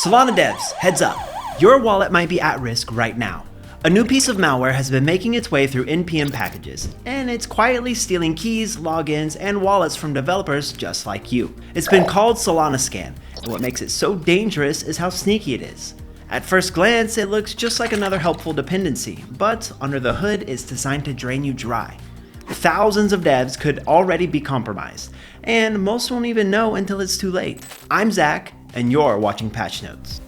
Solana devs, heads up. Your wallet might be at risk right now. A new piece of malware has been making its way through NPM packages, and it's quietly stealing keys, logins, and wallets from developers just like you. It's been called Solana Scan, and what makes it so dangerous is how sneaky it is. At first glance, it looks just like another helpful dependency, but under the hood, it's designed to drain you dry. Thousands of devs could already be compromised, and most won't even know until it's too late. I'm Zach, and you're watching Patchnotes.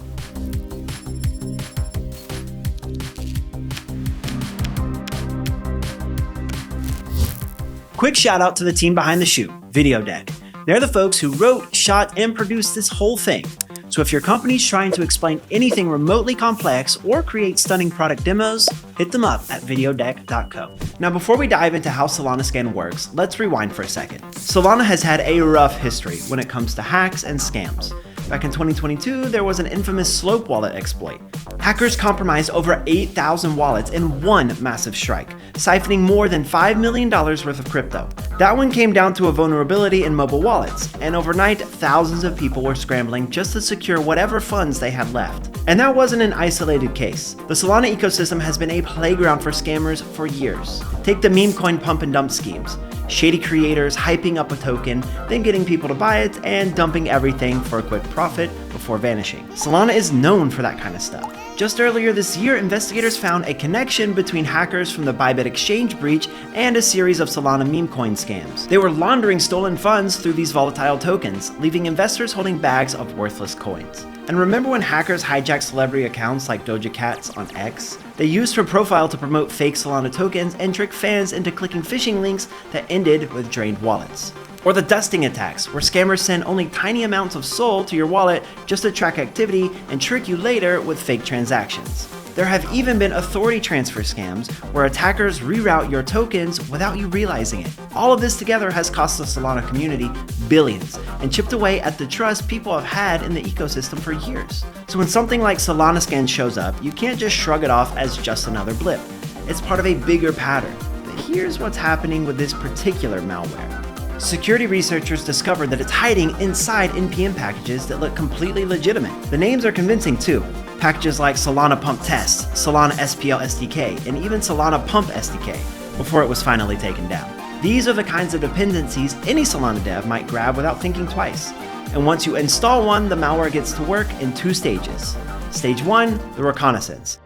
Quick shout out to the team behind the shoot, VideoDeck. They're the folks who wrote, shot, and produced this whole thing. So if your company's trying to explain anything remotely complex or create stunning product demos, hit them up at videodeck.co. Now before we dive into how Solana Scan works, let's rewind for a second. Solana has had a rough history when it comes to hacks and scams. Back in 2022, there was an infamous Slope wallet exploit. Hackers compromised over 8,000 wallets in one massive strike, siphoning more than $5 million worth of crypto. That one came down to a vulnerability in mobile wallets, and overnight, thousands of people were scrambling just to secure whatever funds they had left. And that wasn't an isolated case. The Solana ecosystem has been a playground for scammers for years. Take the meme coin pump and dump schemes. Shady creators hyping up a token, then getting people to buy it and dumping everything for a quick profit before vanishing. Solana is known for that kind of stuff. Just earlier this year, investigators found a connection between hackers from the Bybit exchange breach and a series of Solana meme coin scams. They were laundering stolen funds through these volatile tokens, leaving investors holding bags of worthless coins. And remember when hackers hijacked celebrity accounts like Doja Cat's on X? They used her profile to promote fake Solana tokens and trick fans into clicking phishing links that ended with drained wallets. Or the dusting attacks, where scammers send only tiny amounts of SOL to your wallet just to track activity and trick you later with fake transactions. There have even been authority transfer scams where attackers reroute your tokens without you realizing it. All of this together has cost the Solana community billions and chipped away at the trust people have had in the ecosystem for years. So when something like Solana Scan shows up, you can't just shrug it off as just another blip. It's part of a bigger pattern. But here's what's happening with this particular malware. Security researchers discovered that it's hiding inside NPM packages that look completely legitimate. The names are convincing too. Packages like Solana Pump Test, Solana SPL SDK, and even Solana Pump SDK, before it was finally taken down. These are the kinds of dependencies any Solana dev might grab without thinking twice. And once you install one, the malware gets to work in two stages. Stage 1, the reconnaissance.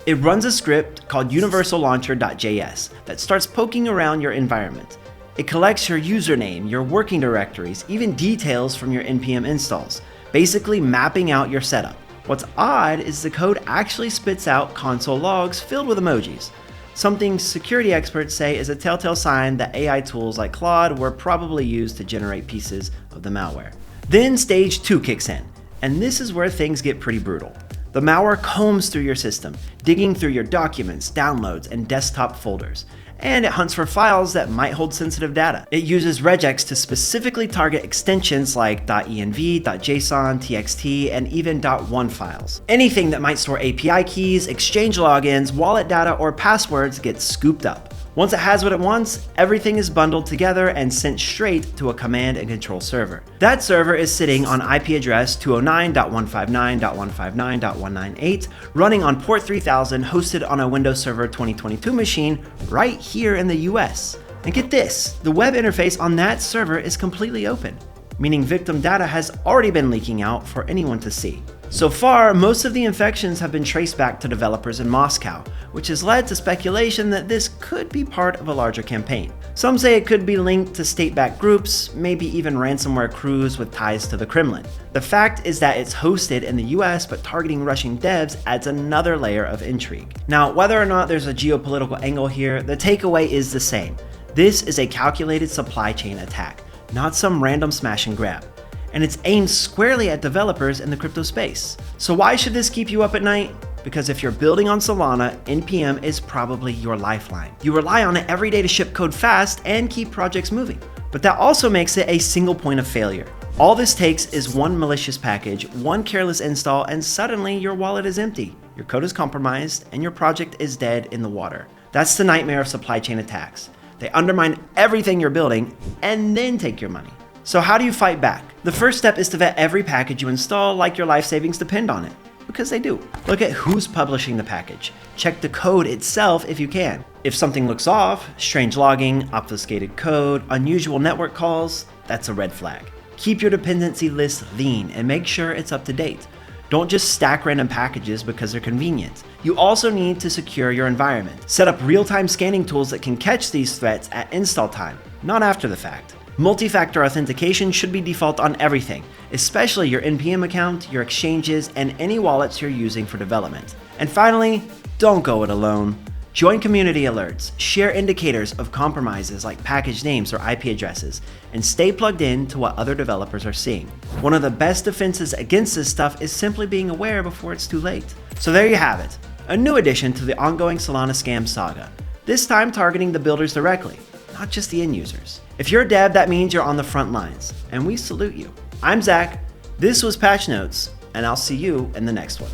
It runs a script called universallauncher.js that starts poking around your environment. It collects your username, your working directories, even details from your NPM installs, basically mapping out your setup. What's odd is the code actually spits out console logs filled with emojis, something security experts say is a telltale sign that AI tools like Claude were probably used to generate pieces of the malware. Then stage 2 kicks in, and this is where things get pretty brutal. The malware combs through your system, digging through your documents, downloads, and desktop folders, and it hunts for files that might hold sensitive data. It uses regex to specifically target extensions like .env, .json, txt, and even .one files. Anything that might store API keys, exchange logins, wallet data, or passwords gets scooped up. Once it has what it wants, everything is bundled together and sent straight to a command and control server. That server is sitting on IP address 209.159.159.198, running on port 3000, hosted on a Windows Server 2022 machine right here in the US. And get this, the web interface on that server is completely open, meaning victim data has already been leaking out for anyone to see. So far, most of the infections have been traced back to developers in Moscow, which has led to speculation that this could be part of a larger campaign. Some say it could be linked to state-backed groups, maybe even ransomware crews with ties to the Kremlin. The fact is that it's hosted in the US but targeting Russian devs adds another layer of intrigue. Now, whether or not there's a geopolitical angle here, the takeaway is the same. This is a calculated supply chain attack, not some random smash and grab. And it's aimed squarely at developers in the crypto space. So why should this keep you up at night? Because if you're building on Solana, NPM is probably your lifeline. You rely on it every day to ship code fast and keep projects moving. But that also makes it a single point of failure. All this takes is one malicious package, one careless install, and suddenly your wallet is empty. Your code is compromised, and your project is dead in the water. That's the nightmare of supply chain attacks. They undermine everything you're building and then take your money. So how do you fight back? The first step is to vet every package you install like your life savings depend on it, because they do. Look at who's publishing the package. Check the code itself if you can. If something looks off, strange logging, obfuscated code, unusual network calls, that's a red flag. Keep your dependency list lean and make sure it's up to date. Don't just stack random packages because they're convenient. You also need to secure your environment. Set up real-time scanning tools that can catch these threats at install time, not after the fact. Multi-factor authentication should be default on everything, especially your NPM account, your exchanges, and any wallets you're using for development. And finally, don't go it alone. Join community alerts, share indicators of compromises like package names or IP addresses, and stay plugged in to what other developers are seeing. One of the best defenses against this stuff is simply being aware before it's too late. So there you have it, a new addition to the ongoing Solana scam saga, this time targeting the builders directly, not just the end users. If you're a dev, that means you're on the front lines, and we salute you. I'm Zach, this was Patchnotes, and I'll see you in the next one.